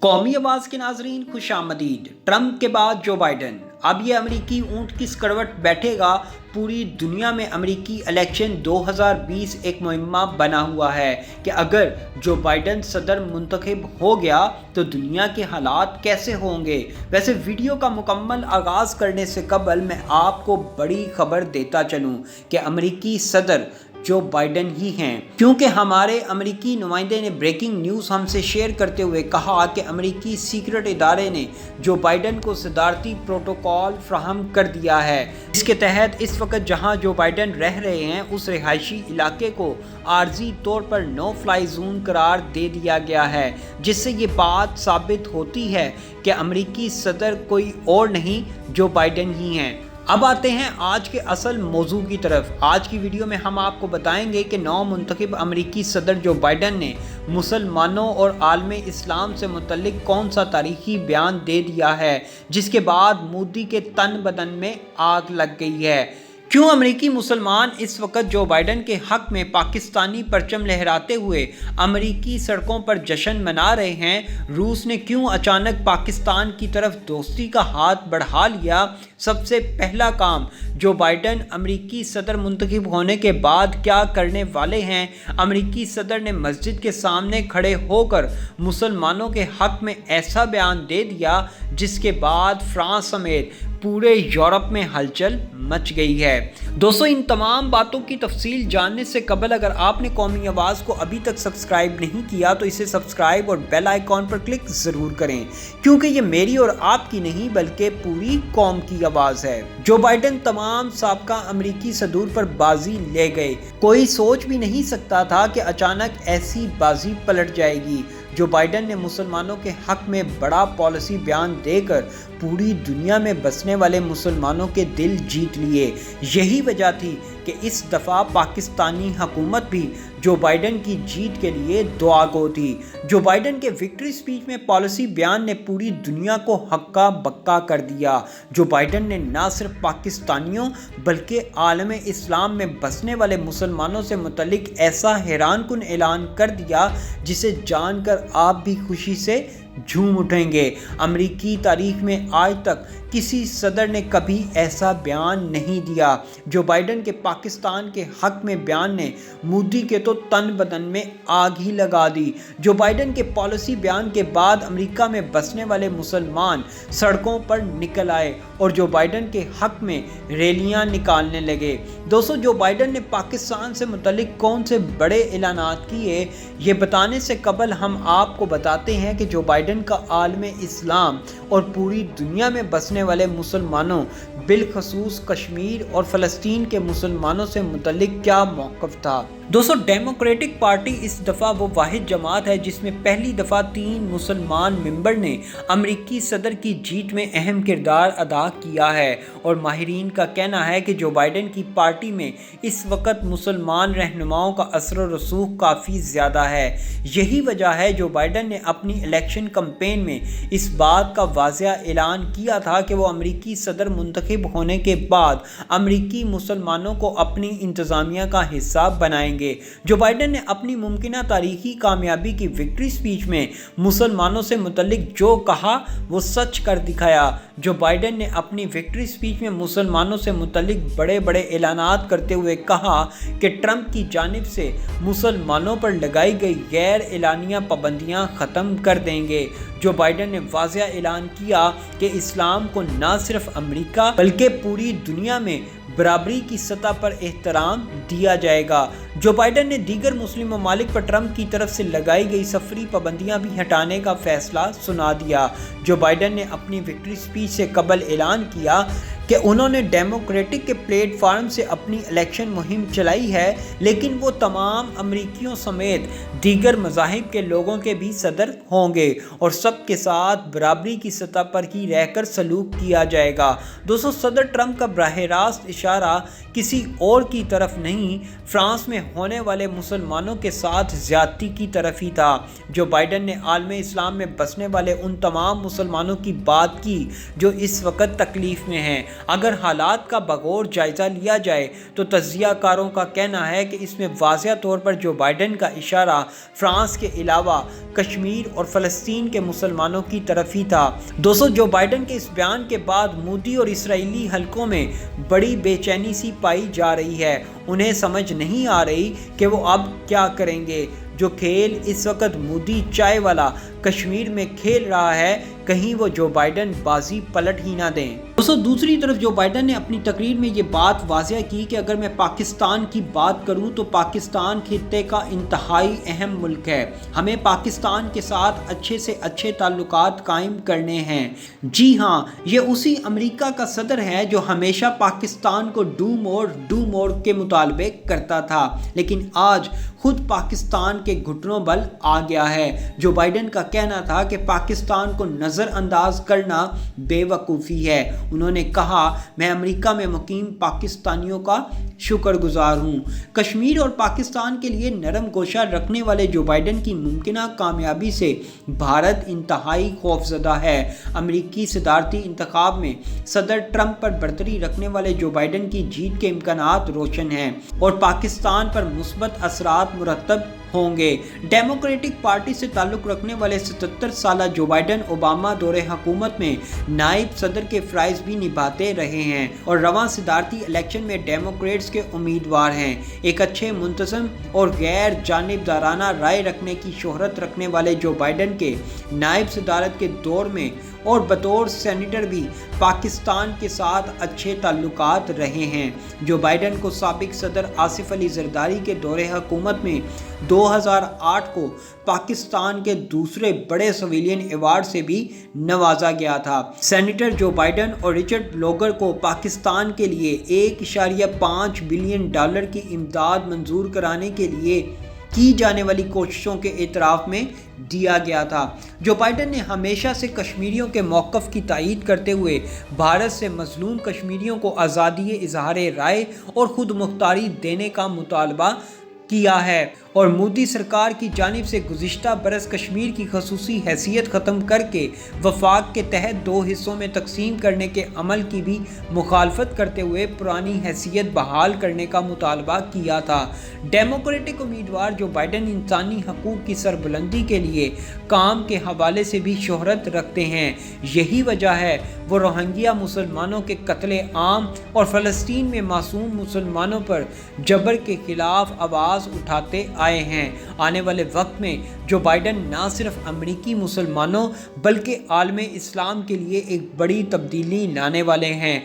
कौमी आवाज़ के नाजरीन खुश आमदीद। ट्रंप के बाद जो बाइडन, अब ये अमरीकी ऊँट किस करवट बैठेगा। पूरी दुनिया में अमरीकी इलेक्शन 2020 एक मुहिम्मा बना हुआ है कि अगर जो बाइडन सदर मुंतखब हो गया तो दुनिया के हालात कैसे होंगे। वैसे वीडियो का मुकम्मल आगाज़ करने से कबल मैं आपको बड़ी खबर देता चलूँ कि अमरीकी सदर जो बाइडन ही हैं, क्योंकि हमारे अमरीकी नुमाइंदे ने ब्रेकिंग न्यूज़ हमसे शेयर करते हुए कहा कि अमरीकी सीक्रेट इदारे ने जो बाइडन को सदारती प्रोटोकॉल फ्राहम कर दिया है। इसके तहत इस वक्त जहां जो बाइडन रह रहे हैं उस रिहायशी इलाके को आर्जी तौर पर नो फ्लाई जोन करार दे दिया गया है, जिससे ये बात साबित होती है कि अमरीकी सदर कोई और नहीं जो बाइडन ही हैं। अब आते हैं आज के असल मौजू की तरफ। आज की वीडियो में हम आपको बताएंगे कि नौ मुंतखब अमरीकी सदर जो बाइडन ने मुसलमानों और आलम इस्लाम से मुतल्लिक कौन सा तारीखी बयान दे दिया है, जिसके बाद मोदी के तन बदन में आग लग गई है। क्यों अमरीकी मुसलमान इस वक्त जो बाइडन के हक में पाकिस्तानी परचम लहराते हुए अमरीकी सड़कों पर जश्न मना रहे हैं। रूस ने क्यों अचानक पाकिस्तान की तरफ दोस्ती का हाथ बढ़ा लिया। सबसे पहला काम जो बाइडन अमरीकी सदर मुंतखब होने के बाद क्या करने वाले हैं। अमरीकी सदर ने मस्जिद के सामने खड़े होकर मुसलमानों के हक में ऐसा बयान दे दिया जिसके बाद फ्रांस समेत पूरे यूरोप में हलचल मच गई है। दोस्तों, इन तमाम बातों की तफसील जानने से कबल अगर आपने कौमी आवाज़ को अभी तक सब्सक्राइब नहीं किया तो इसे सब्सक्राइब और बेल आइकॉन पर क्लिक ज़रूर करें, क्योंकि ये मेरी और आपकी नहीं बल्कि पूरी कौम की आवाज़ है। जो बाइडन तमाम साबका अमरीकी सदूर पर बाजी ले गए। कोई सोच भी नहीं सकता था कि अचानक ऐसी बाजी पलट जाएगी। जो बाइडन ने मुसलमानों के हक में बड़ा पॉलिसी बयान देकर पूरी दुनिया में बसने वाले मुसलमानों के दिल जीत लिए। यही वजह थी कि इस दफ़ा पाकिस्तानी हुकूमत भी जो बाइडन की जीत के लिए दुआ गो थी। जो बाइडन के विक्ट्री स्पीच में पॉलिसी बयान ने पूरी दुनिया को हक्का बक्का कर दिया। जो बाइडन ने न सिर्फ पाकिस्तानियों बल्कि आलम इस्लाम में बसने वाले मुसलमानों से मुतल्लिक ऐसा हैरानकुन ऐलान कर दिया जिसे जानकर आप भी खुशी से झूम उठेंगे। अमरीकी तारीख में आज तक किसी सदर ने कभी ऐसा बयान नहीं दिया। जो बाइडन के पाकिस्तान के हक में बयान ने मोदी के तो तन बदन में आग ही लगा दी। जो बाइडन के पॉलिसी बयान के बाद अमेरिका में बसने वाले मुसलमान सड़कों पर निकल आए और जो बाइडन के हक में रैलियां निकालने लगे। दोस्तों, जो बाइडन ने पाकिस्तान से मुतल्लिक कौन से बड़े ऐलानात किए, ये बताने से कबल हम आपको बताते हैं कि जो बाइडन का आलम इस्लाम और पूरी दुनिया में बसने वाले मुसलमानों बिलखसूस कश्मीर और फ़लस्तीन के मुसलमानों से मुतल्लिक क्या मौक़िफ़ था। दोस्तों, डेमोक्रेटिक पार्टी इस दफ़ा वो वाहिद जमात है जिसमें पहली दफ़ा 3 मुसलमान मेंबर ने अमरीकी सदर की जीत में अहम किरदार अदा किया है और माहिरीन का कहना है कि जो बाइडन की पार्टी में इस वक्त मुसलमान रहनुमाओं का असर व रसूख काफ़ी ज़्यादा है। यही वजह है जो बाइडन ने अपनी इलेक्शन कैंपेन में इस बात का वाज़िया ऐलान किया था कि वो अमरीकी सदर मुंतखब होने के बाद अमरीकी मुसलमानों को अपनी इंतज़ामिया का हिस्सा बनाएंगे। जो बाइडन ने अपनी मुमकिना तारीखी कामयाबी की विक्ट्री स्पीच में मुसलमानों से मुतल्लिक जो कहा वो सच कर दिखाया। जो बाइडन ने अपनी विक्ट्री स्पीच में मुसलमानों से मुतल्लिक बड़े बड़े ऐलानात करते हुए कहा कि ट्रंप की जानिब से मुसलमानों पर लगाई गई गैर एलानिया पाबंदियां ख़त्म कर देंगे। जो बाइडन ने वाज़िया ऐलान किया कि इस्लाम को न सिर्फ अमेरिका बल्कि पूरी दुनिया में बराबरी की सतह पर एहतराम दिया जाएगा। जो बाइडन ने दीगर मुस्लिम ममालिक पर ट्रंप की तरफ से लगाई गई सफरी पाबंदियां भी हटाने का फैसला सुना दिया। जो बाइडन ने अपनी विक्ट्री स्पीच से कबल ऐलान किया कि उन्होंने डेमोक्रेटिक के प्लेटफार्म से अपनी इलेक्शन मुहिम चलाई है, लेकिन वो तमाम अमरीकियों समेत दीगर मज़ाहिब के लोगों के भी सदर होंगे और सबके साथ बराबरी की सतह पर ही रहकर सलूक किया जाएगा। दोस्तों, सदर ट्रंप का बराह रास्त इशारा किसी और की तरफ नहीं, फ्रांस में होने वाले मुसलमानों के साथ ज़्यादती की तरफ ही था। जो बाइडन ने आलम इस्लाम में बसने वाले उन तमाम मुसलमानों की बात की जो इस वक्त तकलीफ़ में हैं। اگر حالات کا بغور جائزہ لیا جائے تو تجزیہ کاروں کا کہنا ہے کہ اس میں واضح طور پر جو بائیڈن کا اشارہ فرانس کے علاوہ کشمیر اور فلسطین کے مسلمانوں کی طرف ہی تھا۔ دوستو، جو بائیڈن کے اس بیان کے بعد مودی اور اسرائیلی حلقوں میں بڑی بے چینی سی پائی جا رہی ہے۔ انہیں سمجھ نہیں آ رہی کہ وہ اب کیا کریں گے۔ جو کھیل اس وقت مودی چائے والا کشمیر میں کھیل رہا ہے، کہیں وہ جو بائیڈن بازی پلٹ ہی نہ دیں۔ دوستو، دوسری طرف جو بائیڈن نے اپنی تقریر میں یہ بات واضح کی کہ اگر میں پاکستان کی بات کروں تو پاکستان خطے کا انتہائی اہم ملک ہے، ہمیں پاکستان کے ساتھ اچھے سے اچھے تعلقات قائم کرنے ہیں۔ جی ہاں، یہ اسی امریکہ کا صدر ہے جو ہمیشہ پاکستان کو ڈو مور کے مطالبے کرتا تھا، لیکن آج خود پاکستان کے گھٹنوں بل آ گیا ہے۔ جو بائیڈن کا کہنا تھا کہ پاکستان کو نظر انداز کرنا بے وقوفی ہے۔ انہوں نے کہا، میں امریکہ میں مقیم پاکستانیوں کا شکر گزار ہوں۔ کشمیر اور پاکستان کے لیے نرم گوشہ رکھنے والے جو بائیڈن کی ممکنہ کامیابی سے بھارت انتہائی خوفزدہ ہے۔ امریکی صدارتی انتخاب میں صدر ٹرمپ پر برتری رکھنے والے جو بائیڈن کی جیت کے امکانات روشن ہیں اور پاکستان پر مثبت اثرات مرتب ہوں گے۔ ڈیموکریٹک پارٹی سے تعلق رکھنے والے 77 سالہ جو بائیڈن اوباما دور حکومت میں نائب صدر کے فرائض بھی نبھاتے رہے ہیں اور رواں صدارتی الیکشن میں ڈیموکریٹس کے امیدوار ہیں۔ ایک اچھے، منتظم اور غیر جانبدارانہ رائے رکھنے کی شہرت رکھنے والے جو بائیڈن کے نائب صدارت کے دور میں اور بطور سینیٹر بھی پاکستان کے ساتھ اچھے تعلقات رہے ہیں۔ جو بائیڈن کو سابق صدر آصف علی زرداری کے دور حکومت میں 2008 کو پاکستان کے دوسرے بڑے سویلین ایوارڈ سے بھی نوازا گیا تھا۔ سینیٹر جو بائیڈن اور رچرڈ لوگر کو پاکستان کے لیے $1.5 بلین کی امداد منظور کرانے کے لیے کی جانے والی کوششوں کے اعتراف میں دیا گیا تھا۔ جو بائیڈن نے ہمیشہ سے کشمیریوں کے موقف کی تائید کرتے ہوئے بھارت سے مظلوم کشمیریوں کو آزادی اظہار رائے اور خود مختاری دینے کا مطالبہ کیا ہے اور مودی سرکار کی جانب سے گزشتہ برس کشمیر کی خصوصی حیثیت ختم کر کے وفاق کے تحت 2 حصوں میں تقسیم کرنے کے عمل کی بھی مخالفت کرتے ہوئے پرانی حیثیت بحال کرنے کا مطالبہ کیا تھا۔ ڈیموکریٹک امیدوار جو بائیڈن انسانی حقوق کی سربلندی کے لیے کام کے حوالے سے بھی شہرت رکھتے ہیں۔ یہی وجہ ہے وہ روہنگیا مسلمانوں کے قتل عام اور فلسطین میں معصوم مسلمانوں پر جبر کے خلاف آواز اٹھاتے آئے ہیں۔ آنے والے وقت میں جو بائیڈن نہ صرف امریکی مسلمانوں بلکہ عالم اسلام کے لیے ایک بڑی تبدیلی لانے والے ہیں،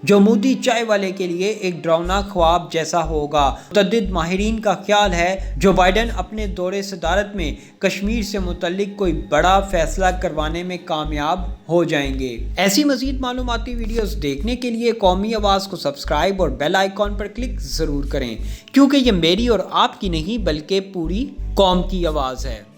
جو مودی چائے والے کے لیے ایک ڈراؤنا خواب جیسا ہوگا۔ متعدد ماہرین کا خیال ہے جو بائیڈن اپنے دور صدارت میں کشمیر سے متعلق کوئی بڑا فیصلہ کروانے میں کامیاب ہو جائیں گے۔ ایسی مزید معلوماتی ویڈیوز دیکھنے کے لیے قومی آواز کو سبسکرائب اور بیل آئیکن پر کلک ضرور کریں، کیونکہ یہ میری اور آپ کی نہیں بلکہ پوری قوم کی آواز ہے۔